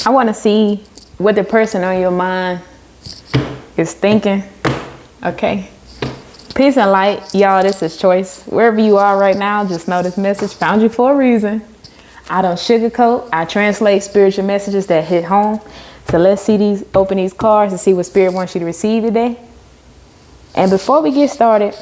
I want to see what the person on your mind is thinking. Okay. Peace and light. Y'all, this is Choice. Wherever you are right now, just know this message found you for a reason. I don't sugarcoat. I translate spiritual messages that hit home. So let's open these cards and see what Spirit wants you to receive today. And before we get started,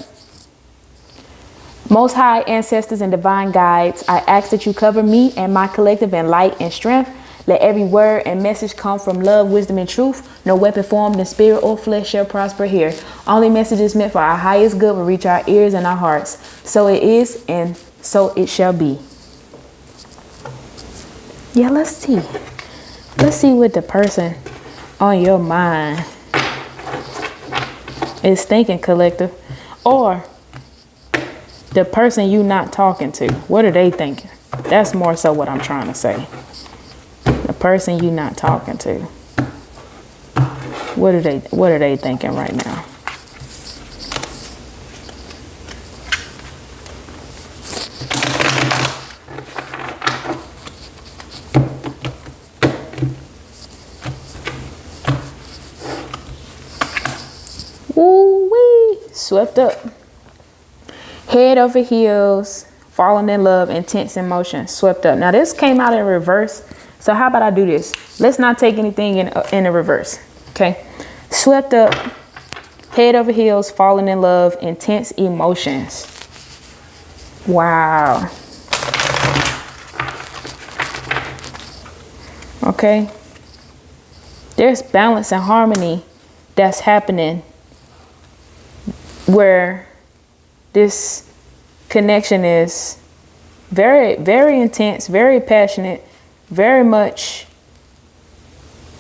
Most High ancestors and divine guides, I ask that you cover me and my collective in light and strength. Let every word and message come from love, wisdom, and truth. No weapon formed in spirit or flesh shall prosper here. Only messages meant for our highest good will reach our ears and our hearts. So it is, and so it shall be. Yeah, let's see. Let's see what the person on your mind is thinking, collective. Or the person you not talking to. What are they thinking? That's more so what I'm trying to say. The person you not talking to. What are they thinking right now? Woo-wee. Swept up. Head over heels, falling in love, intense emotion, swept up. Now this came out in reverse. So how about I do this? Let's not take anything in the reverse. Okay. Swept up, head over heels, falling in love, intense emotions. Wow. Okay. There's balance and harmony that's happening where this connection is very, very intense, very passionate, very much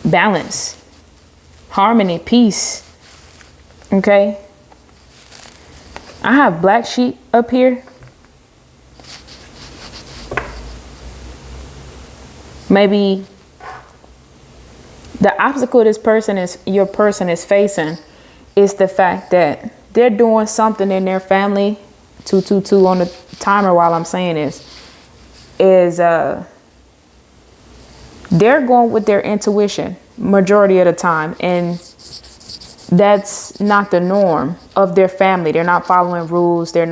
balance, harmony, peace. Okay. I have black sheep up here. Maybe the obstacle your person is facing is the fact that they're doing something in their family. 222 on the timer while I'm saying this is they're going with their intuition majority of the time, and that's not the norm of their family. They're not following rules. They're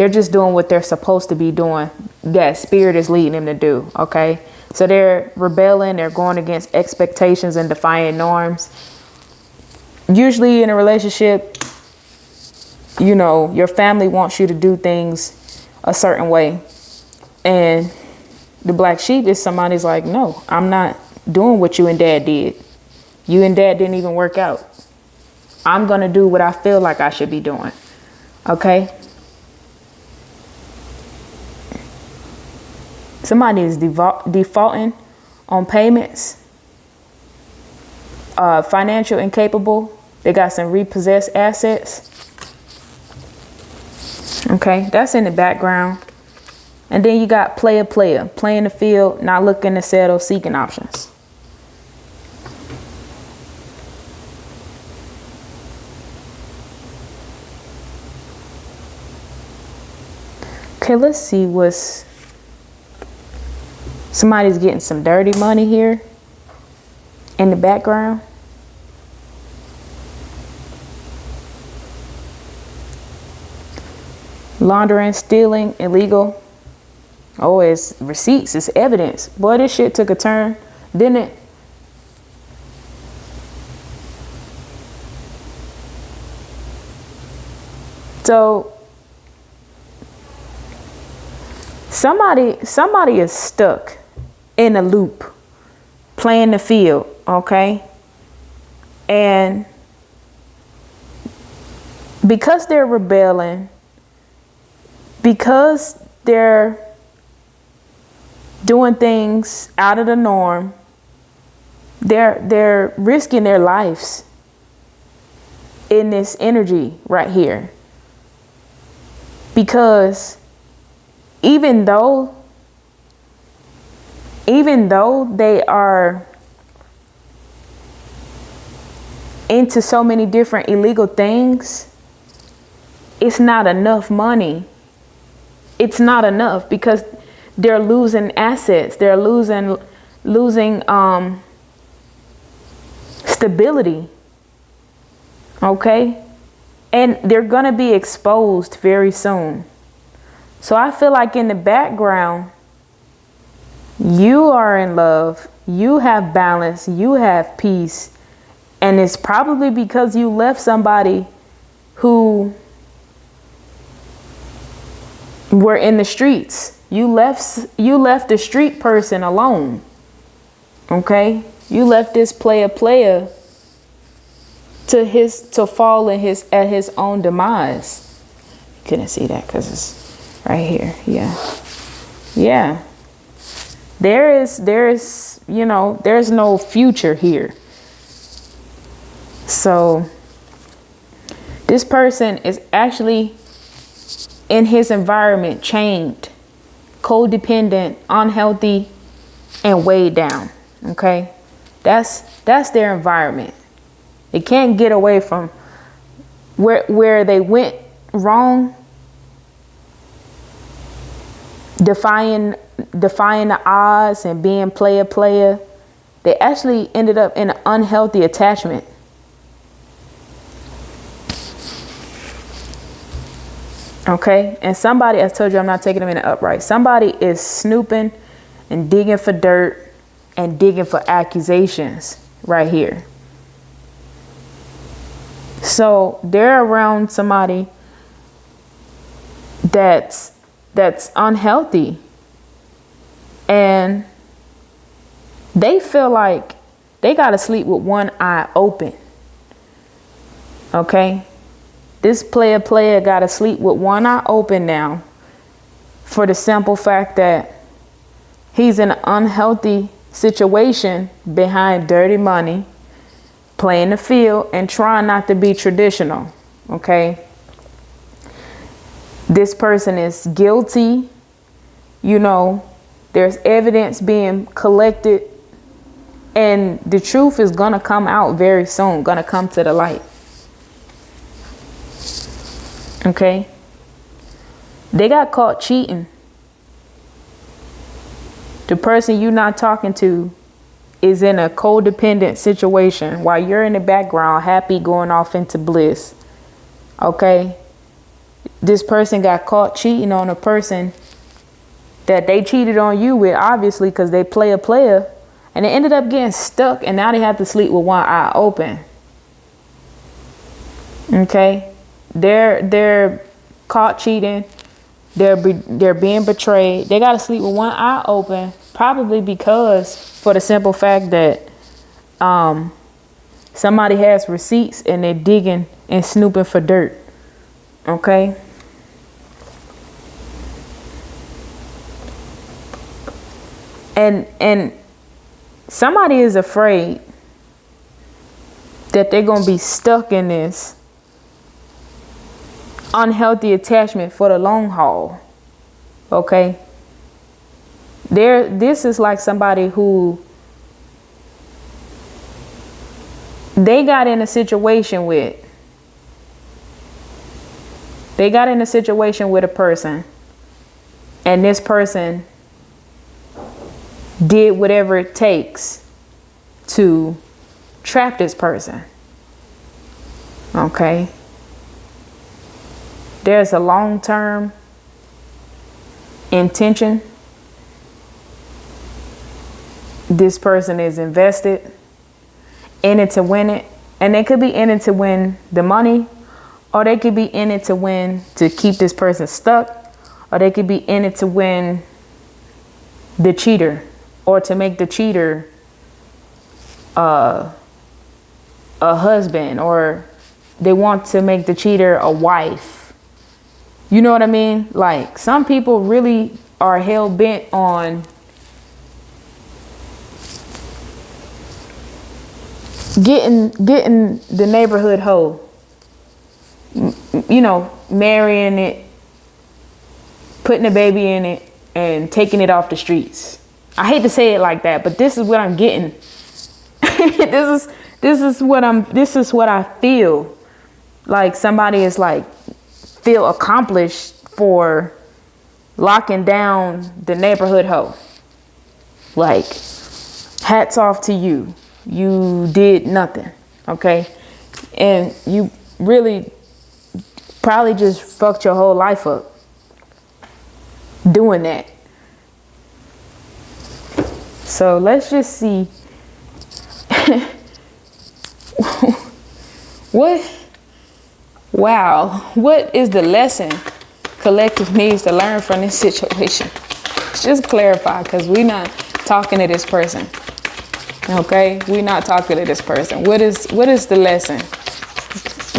just doing what they're supposed to be doing, that spirit is leading them to do. Okay, so they're rebelling, they're going against expectations and defying norms. Usually in a relationship, you know, your family wants you to do things a certain way. And the black sheep is somebody's like, no, I'm not doing what you and dad did. You and dad didn't even work out. I'm going to do what I feel like I should be doing. Okay. Somebody is defaulting on payments. Financial incapable. They got some repossessed assets. Okay, that's in the background. And then you got player, playing the field, not looking to settle, seeking options. Okay, let's see somebody's getting some dirty money here in the background. Laundering, stealing, illegal. Oh, it's receipts, it's evidence. Boy, this shit took a turn, didn't it? So somebody is stuck in a loop, playing the field, okay? And because they're rebelling, because they're doing things out of the norm, they're risking their lives in this energy right here. Because even though they are into so many different illegal things, it's not enough money. It's not enough because they're losing assets. They're losing stability. Okay? And they're going to be exposed very soon. So I feel like in the background, you are in love, you have balance, you have peace. And it's probably because you left somebody who were in the streets. You left the street person alone. Okay? You left this player to fall at his own demise. Couldn't see that because it's right here. Yeah. There's no future here. So this person is actually in his environment chained, codependent, unhealthy, and weighed down. Okay? That's their environment. They can't get away from where they went wrong, defying the odds and being player. They actually ended up in an unhealthy attachment. Okay? And somebody, I told you I'm not taking them in the upright. Somebody is snooping and digging for dirt and digging for accusations right here. So they're around somebody that's unhealthy, and they feel like they got to sleep with one eye open. Okay? This player got to sleep with one eye open now, for the simple fact that he's in an unhealthy situation behind dirty money, playing the field and trying not to be traditional. Okay? This person is guilty. There's evidence being collected, and the truth is going to come out very soon, going to come to the light. Okay? They got caught cheating. The person you're not talking to is in a codependent situation while you're in the background, happy, going off into bliss. Okay? This person got caught cheating on a person that they cheated on you with, obviously, because they play a player, and they ended up getting stuck, and now they have to sleep with one eye open. Okay? They're caught cheating. They're being betrayed. They got to sleep with one eye open, probably because, for the simple fact that somebody has receipts and they're digging and snooping for dirt. Okay? And somebody is afraid that they're going to be stuck in this unhealthy attachment for the long haul. Okay? This is like somebody who they got in a situation with. They got in a situation with a person, and this person did whatever it takes to trap this person. Okay? There's a long-term intention. This person is invested in it to win it. And they could be in it to win the money, or they could be in it to keep this person stuck, or they could be in it to win the cheater, or to make the cheater a husband, or they want to make the cheater a wife. You know what I mean? Like, some people really are hell bent on getting the neighborhood hoe. Marrying it, putting a baby in it, and taking it off the streets. I hate to say it like that, but this is what I'm getting. This is what I feel. Like somebody is like feel accomplished for locking down the neighborhood hoe. Like, hats off to you. you did nothing, okay? And you really probably just fucked your whole life up doing that. So let's just see what is the lesson collective needs to learn from this situation? Just clarify, because we're not talking to this person. Okay, we're not talking to this person. What is the lesson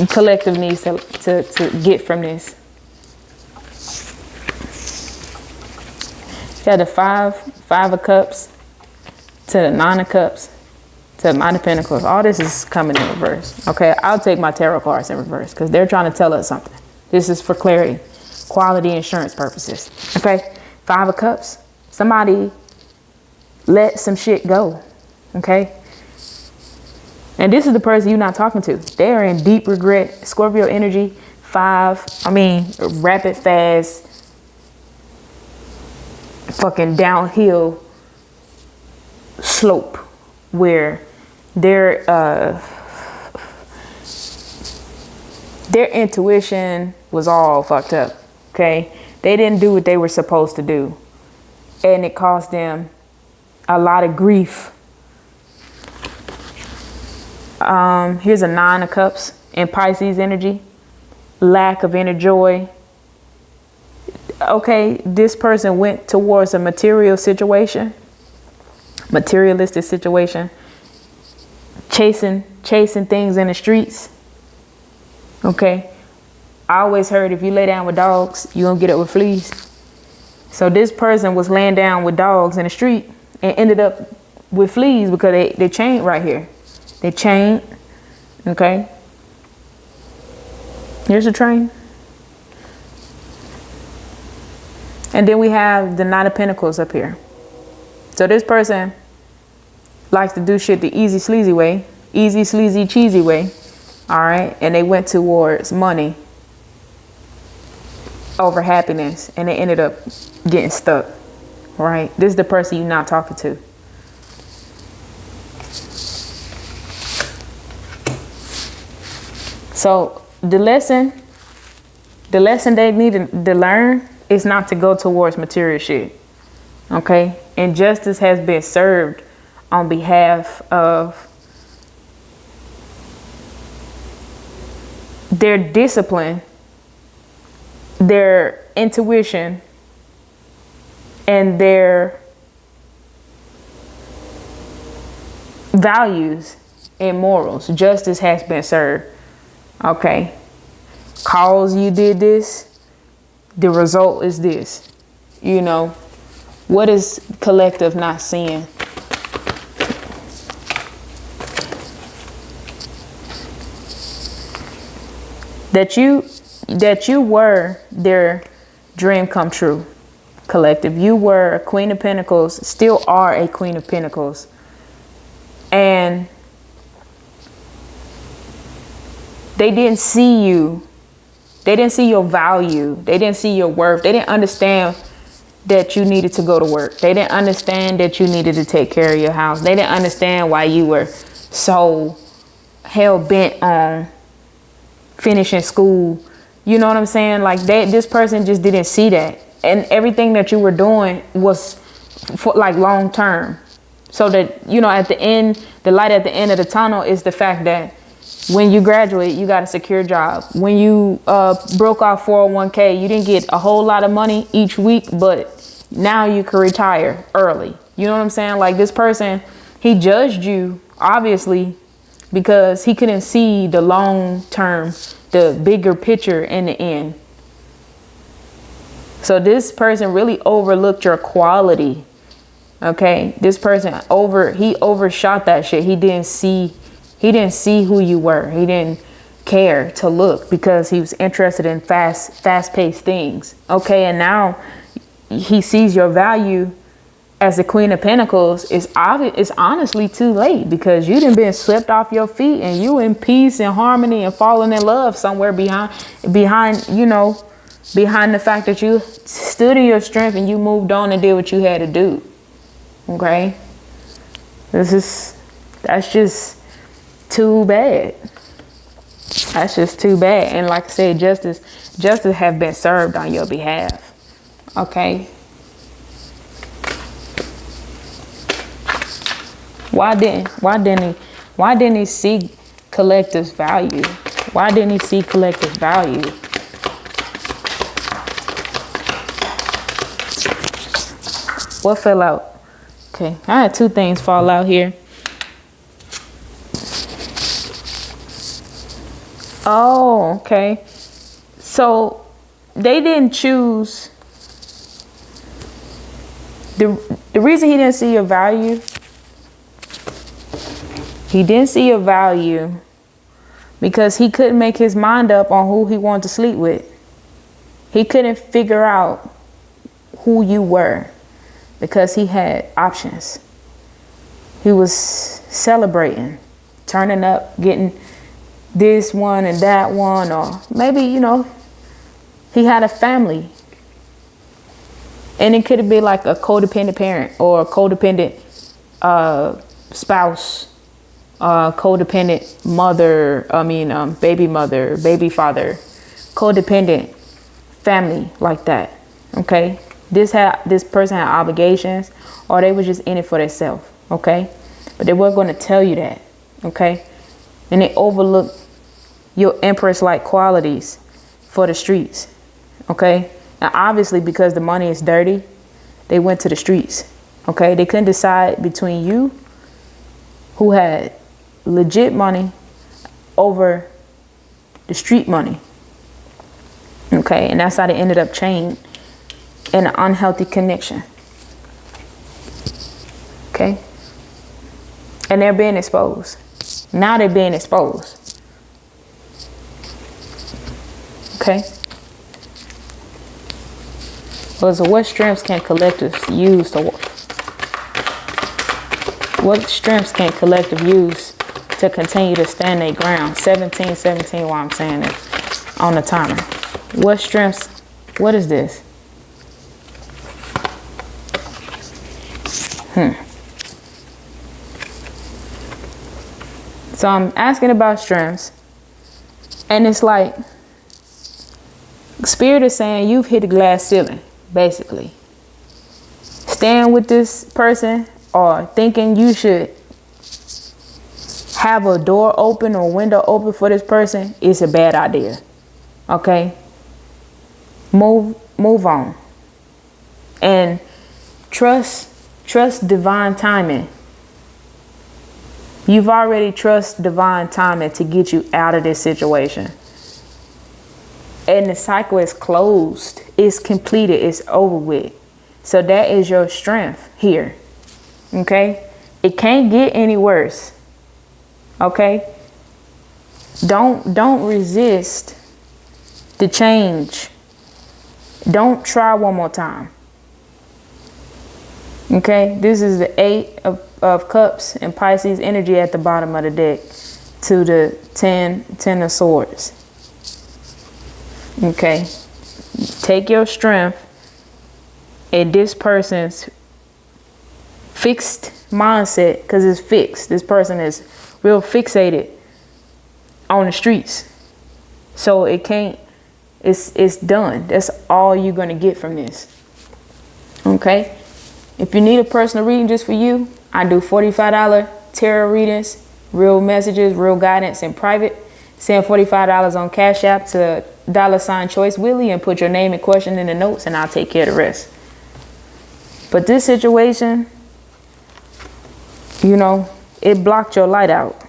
collective needs to get from this? You got the five of cups to the 9 of cups to the 9 of pentacles. All this is coming in reverse. Okay, I'll take my tarot cards in reverse because they're trying to tell us something. This is for clarity, quality insurance purposes. Okay, 5 of cups. Somebody let some shit go. Okay, and this is the person you're not talking to. They are in deep regret. Scorpio energy. 5. Rapid, fast, fucking downhill slope where their intuition was all fucked up. Okay, they didn't do what they were supposed to do, and it caused them a lot of grief. Here's a 9 of cups in Pisces energy. Lack of inner joy. Okay, this person went towards a materialistic situation, chasing things in the streets. Okay, I always heard if you lay down with dogs, you're gonna get up with fleas. So this person was laying down with dogs in the street and ended up with fleas because they chained right here. They chained. Okay, here's the train. And then we have the 9 of pentacles up here. So this person likes to do shit the easy, sleazy way. Easy, sleazy, cheesy way. All right. And they went towards money over happiness. And they ended up getting stuck. Right. This is the person you're not talking to. So the lesson they need to learn is not to go towards material shit. Okay? And justice has been served on behalf of their discipline, their intuition, and their values and morals. Justice has been served. Okay? Cause you did this, the result is this. You know, what is collective not seeing? That you were their dream come true, collective. You were a Queen of Pentacles, still are a Queen of Pentacles. And they didn't see you. They didn't see your value. They didn't see your worth. They didn't understand that you needed to go to work. They didn't understand that you needed to take care of your house. They didn't understand why you were so hell bent on finishing school. You know what I'm saying? Like this person just didn't see that. And everything that you were doing was for like long term. So that, you know, at the end, the light at the end of the tunnel is the fact that when you graduate, you got a secure job. When you broke off 401k, you didn't get a whole lot of money each week, but now you can retire early. You know what I'm saying? Like this person, he judged you, obviously, because he couldn't see the long term, the bigger picture in the end. So this person really overlooked your quality. Okay, this person he overshot that shit. He didn't see who you were. He didn't care to look because he was interested in fast-paced things. Okay, and now he sees your value as the Queen of Pentacles. It's honestly too late because you done been swept off your feet and you in peace and harmony and falling in love somewhere behind the fact that you stood in your strength and you moved on and did what you had to do. Okay, that's That's just too bad. That's just too bad. And like I said, justice have been served on your behalf. Okay. Why didn't he see collective's value? Why didn't he see collective's value? What fell out? Okay, I had two things fall out here. Oh, okay. So they didn't choose. The reason he didn't see your value, he didn't see your value because he couldn't make his mind up on who he wanted to sleep with. He couldn't figure out who you were because he had options. He was celebrating, turning up, getting this one and that one, or maybe, he had a family. And it could have been like a codependent parent or a codependent spouse, codependent mother, baby mother, baby father, codependent family like that. Okay. This person had obligations, or they were just in it for themselves. Okay. But they weren't going to tell you that. Okay. And they overlooked your empress-like qualities for the streets. Okay. Now, obviously, because the money is dirty, they went to the streets. Okay. They couldn't decide between you, who had legit money, over the street money. Okay. And that's how they ended up chained in an unhealthy connection. Okay. And they're being exposed. Now they're being exposed. Okay. Well, so what strengths can collective use to continue to stand their ground? 17 while I'm saying it on the timer. What strengths? What is this? So I'm asking about strengths, and it's like Spirit is saying you've hit a glass ceiling, basically. Staying with this person or thinking you should have a door open or window open for this person is a bad idea. Okay? Move on. And trust divine timing. You've already trusted divine timing to get you out of this situation. And the cycle is closed. It's completed. It's over with. So that is your strength here. Okay? It can't get any worse. Okay? Don't resist the change. Don't try one more time. Okay? This is the 8 of Cups and Pisces energy at the bottom of the deck to the 10 of Swords. Okay? Take your strength and this person's fixed mindset, because it's fixed. This person is real fixated on the streets. So it can't, it's done. That's all you're going to get from this. Okay? If you need a personal reading just for you, I do $45 tarot readings, real messages, real guidance in private. Send $45 on Cashapp to $Choice Willie and put your name and question in the notes, and I'll take care of the rest. But this situation, it blocked your light out.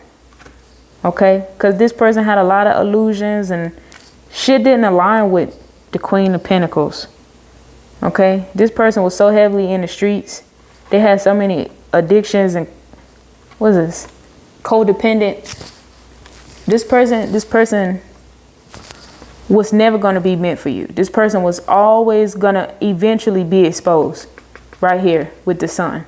Okay? Because this person had a lot of illusions and shit didn't align with the Queen of Pentacles. Okay? This person was so heavily in the streets. They had so many addictions and what is this? Codependent. This person was never going to be meant for you. This person was always going to eventually be exposed right here with the sun.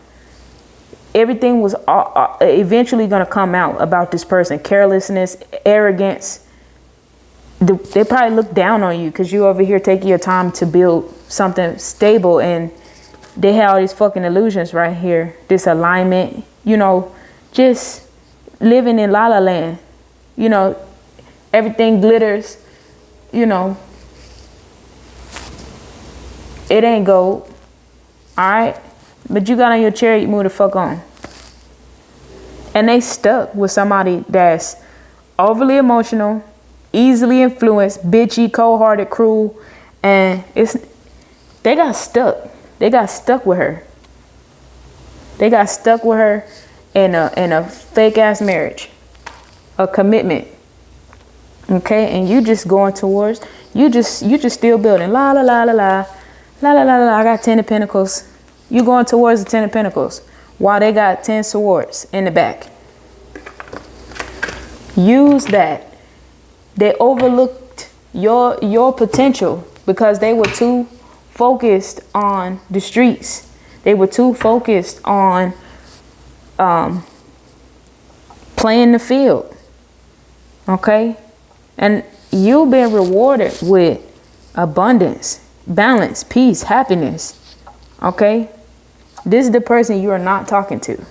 Everything was eventually going to come out about this person. Carelessness, arrogance. They probably look down on you because you over here taking your time to build something stable, and they had all these fucking illusions right here. This alignment, just living in La La Land. You know, everything glitters, you know, it ain't gold. All right. But you got on your chair, you move the fuck on. And they stuck with somebody that's overly emotional, easily influenced, bitchy, cold-hearted, cruel, and they got stuck. They got stuck with her. They got stuck with her in a fake ass marriage, a commitment. Okay, and you just going towards you just still building. La la la la la la la la la. I got 10 of Pentacles. You going towards the 10 of Pentacles while they got 10 swords in the back. Use that. They overlooked your potential because they were too focused on the streets. They were too focused on playing the field. Okay? And you've been rewarded with abundance, balance, peace, happiness. Okay? This is the person you are not talking to.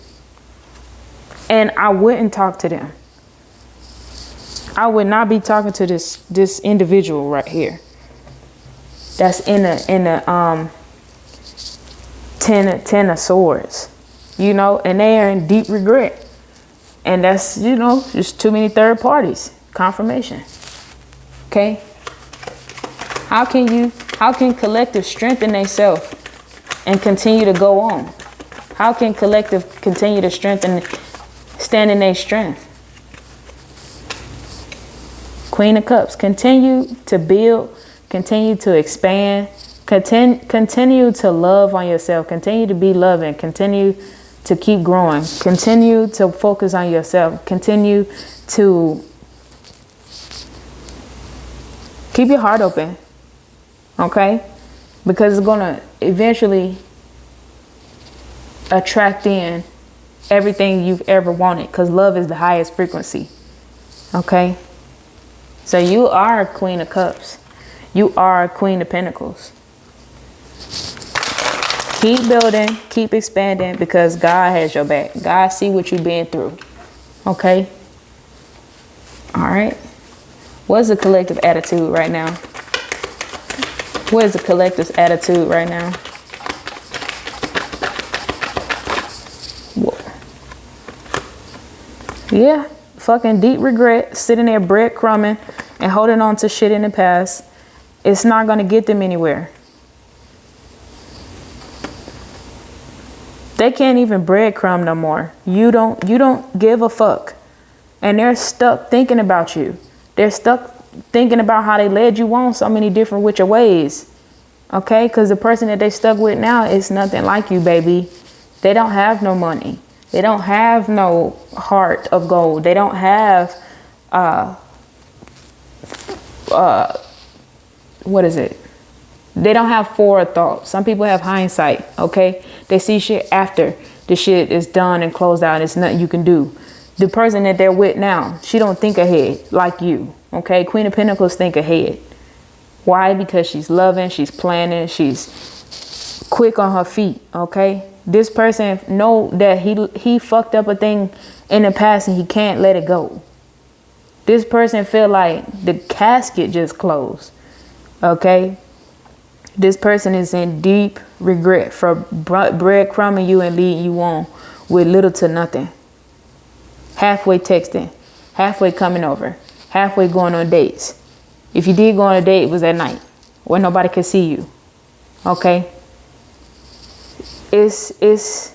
And I wouldn't talk to them. I would not be talking to this individual right here. That's in the 10 of swords, you know, and they are in deep regret. And that's, you know, just too many third parties. Confirmation. Okay. How can collective strengthen themselves and continue to go on? How can collective continue to strengthen, stand in their strength? Queen of Cups, continue to build, continue to expand, continue to love on yourself, continue to be loving, continue to keep growing, continue to focus on yourself, continue to keep your heart open, okay? Because it's gonna eventually attract in everything you've ever wanted, because love is the highest frequency, okay? So you are a Queen of Cups. You are a Queen of Pentacles. Keep building, keep expanding, because God has your back. God see what you've been through. Okay? All right. What's the collective attitude right now? What is the collective's attitude right now? Whoa. Yeah. Fucking deep regret, sitting there breadcrumbing and holding on to shit in the past. It's not going to get them anywhere. They can't even breadcrumb no more. You don't give a fuck. And they're stuck thinking about you. They're stuck thinking about how they led you on so many different which ways. Okay? Because the person that they stuck with now is nothing like you, baby. They don't have no money. They don't have no heart of gold. They don't have, what is it? They don't have forethought. Some people have hindsight, okay? They see shit after the shit is done and closed out. It's nothing you can do. The person that they're with now, she don't think ahead like you, okay? Queen of Pentacles think ahead. Why? Because she's loving, she's planning, she's quick on her feet, okay? This person know that he fucked up a thing in the past and he can't let it go. This person feel like the casket just closed. Okay. This person is in deep regret for breadcrumbing you and leading you on with little to nothing. Halfway texting, halfway coming over, halfway going on dates. If you did go on a date, it was at night where nobody could see you. Okay. It's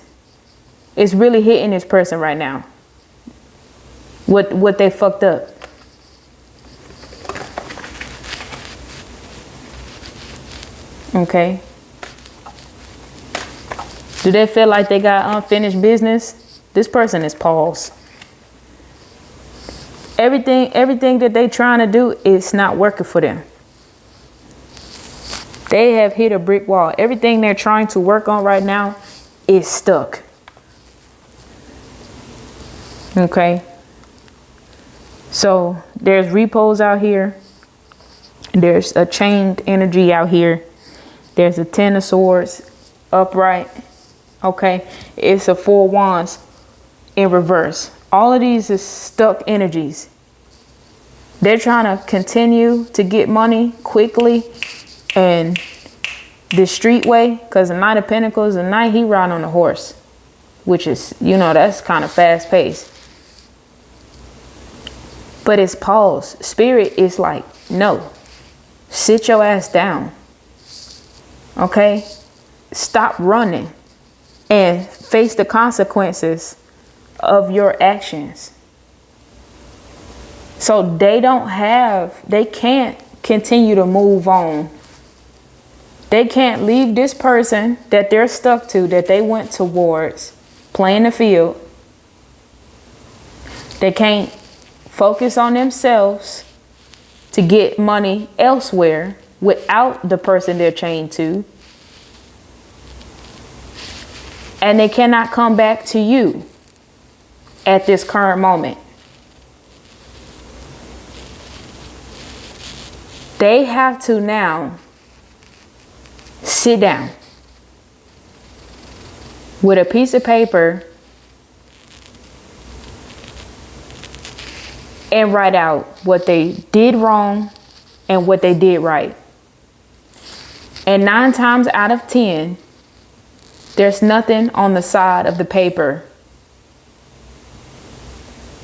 really hitting this person right now. What they fucked up. Okay. Do they feel like they got unfinished business? This person is paused. Everything that they trying to do is not working for them. They have hit a brick wall. Everything they're trying to work on right now is stuck. Okay. So there's repos out here. There's a chained energy out here. There's a 10 of swords upright. Okay. It's a 4 wands in reverse. All of these is stuck energies. They're trying to continue to get money quickly and the street way, because the Knight of Pentacles, the Knight, he ride on a horse, which is, you know, that's kind of fast paced. But it's pause. Spirit is like, no, sit your ass down. Okay? Stop running and face the consequences of your actions. So they can't continue to move on. They can't leave this person that they're stuck to, that they went towards, playing the field. They can't focus on themselves to get money elsewhere without the person they're chained to. And they cannot come back to you at this current moment. They have to now sit down with a piece of paper and write out what they did wrong and what they did right. And 9 times out of 10, there's nothing on the side of the paper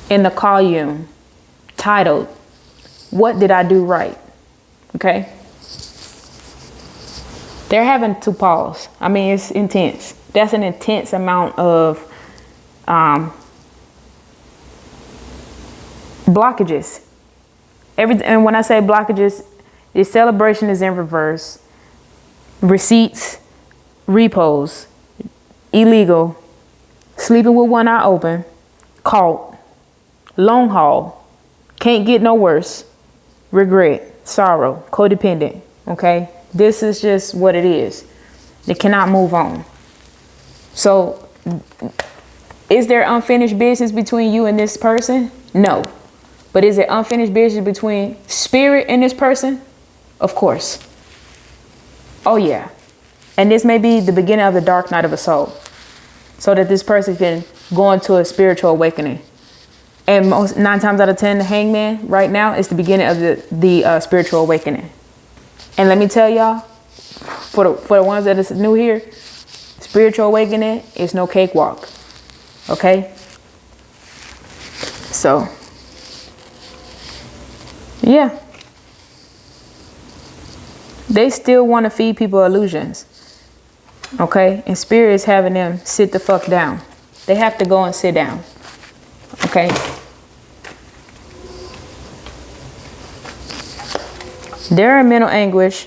in the column titled, "What did I do right?" Okay? They're having to pause. I mean, it's intense. That's an intense amount of blockages. And when I say blockages, the celebration is in reverse. Receipts, repos, illegal, sleeping with one eye open, caught, long haul, can't get no worse, regret, sorrow, codependent. Okay? This is just what it is. They cannot move on. So, is there unfinished business between you and this person? No. But is there unfinished business between spirit and this person? Of course. Oh yeah. And this may be the beginning of the dark night of a soul, so that this person can go into a spiritual awakening. And 9 times out of 10, the hangman right now is the beginning of the spiritual awakening. And let me tell y'all, for the ones that is new here, spiritual awakening is no cakewalk. Okay? So, yeah. They still want to feed people illusions. Okay? And spirit is having them sit the fuck down. They have to go and sit down. Okay? They're in mental anguish.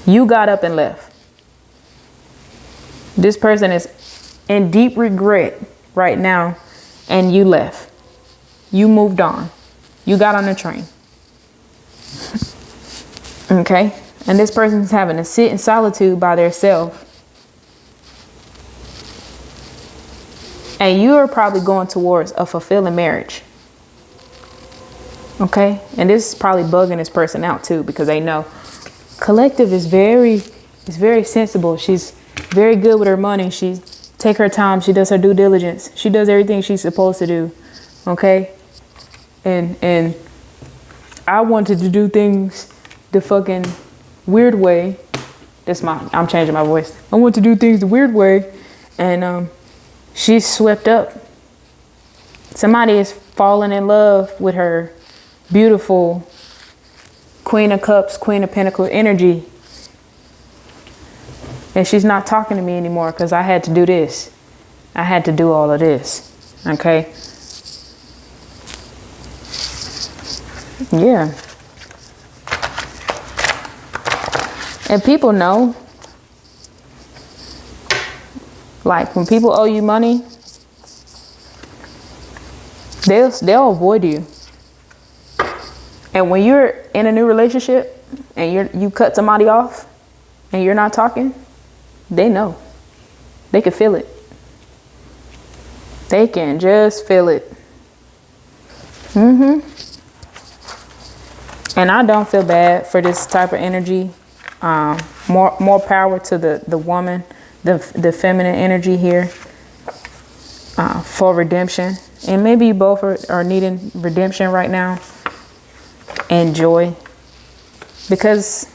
You got up and left. This person is in deep regret right now, and you left. You moved on. You got on the train. Okay? And this person's having to sit in solitude by themselves. And you are probably going towards a fulfilling marriage. Okay? And this is probably bugging this person out too, because they know collective is very sensible. She's very good with her money. She take her time. She does her due diligence. She does everything she's supposed to do. Okay? And I wanted to do things the fucking weird way. I'm changing my voice. I want to do things the weird way. And she's swept up. Somebody is falling in love with her beautiful Queen of Cups, Queen of Pentacles energy. And she's not talking to me anymore because I had to do this. I had to do all of this. Okay? Yeah. And people know. Like when people owe you money, they'll avoid you. And when you're in a new relationship and you cut somebody off and you're not talking, they know. They can feel it. They can just feel it. And I don't feel bad for this type of energy. More power to the woman, the feminine energy here. for redemption. And maybe you both are needing redemption right now and joy, because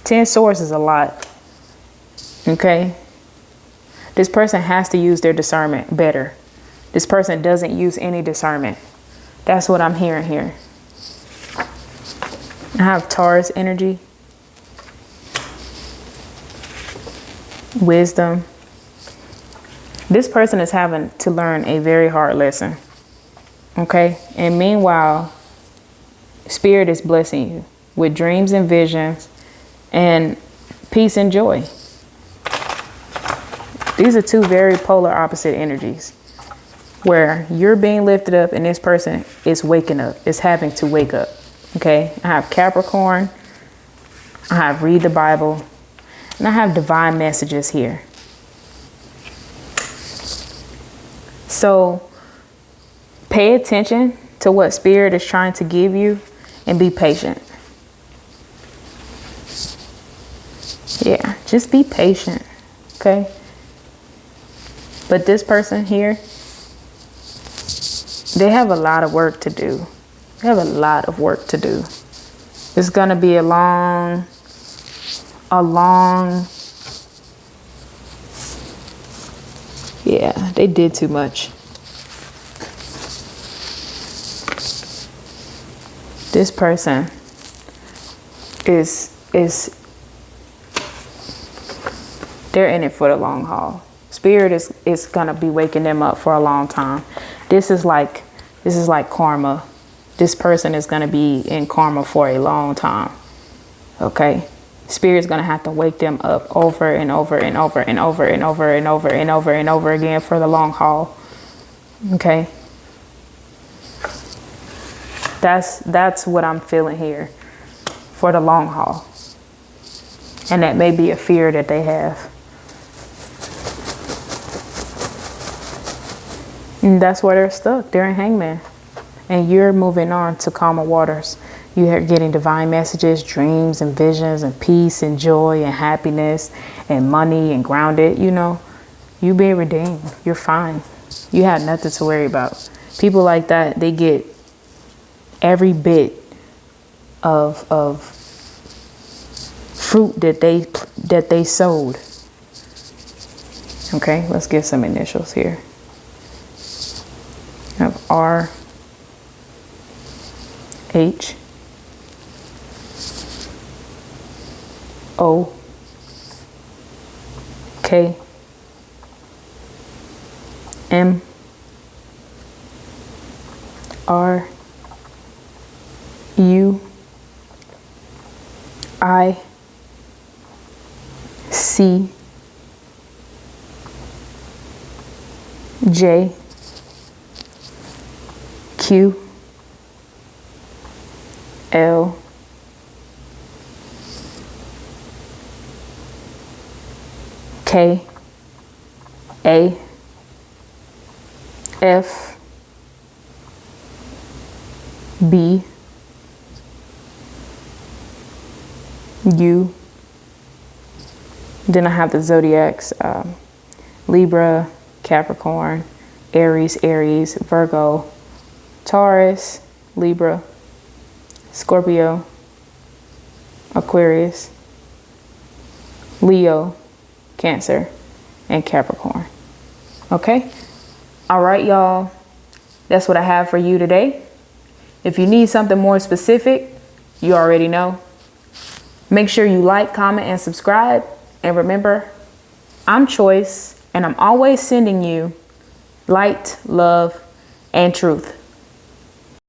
10 swords is a lot. Okay. This person has to use their discernment better. This person doesn't use any discernment. That's what I'm hearing here. I have Taurus energy, wisdom. This person is having to learn a very hard lesson. Okay. And meanwhile, Spirit is blessing you with dreams and visions and peace and joy. These are two very polar opposite energies, where you're being lifted up and this person is waking up, is having to wake up. Okay. I have Capricorn. I have read the Bible, and I have divine messages here. So pay attention to what Spirit is trying to give you and be patient. Yeah, just be patient. Okay. But this person here, they have a lot of work to do. They have a lot of work to do. It's going to be a long, yeah, they did too much. This person is they're in it for the long haul. Spirit is gonna be waking them up for a long time. This is like karma. This person is gonna be in karma for a long time. Okay. Spirit's gonna have to wake them up over and over and over and over and over and over and over and over again for the long haul. Okay. That's what I'm feeling here, for the long haul. And that may be a fear that they have. And that's where they're stuck. They're in Hangman. And you're moving on to calmer waters. You're getting divine messages, dreams and visions and peace and joy and happiness and money and grounded. You know, you being redeemed. You're fine. You had nothing to worry about. People like that, they get every bit of fruit that they sowed. Okay, let's get some initials here. I have R, H, O, K, M, R, U, I, C, J, Q, L, K, A, F, B, U. Then I have the zodiacs, Libra, Capricorn, Aries, Virgo, Taurus, Libra, Scorpio, Aquarius, Leo, Cancer, and Capricorn. Okay? All right, y'all. That's what I have for you today. If you need something more specific, you already know. Make sure you like, comment, and subscribe. And remember, I'm Choice, and I'm always sending you light, love, and truth.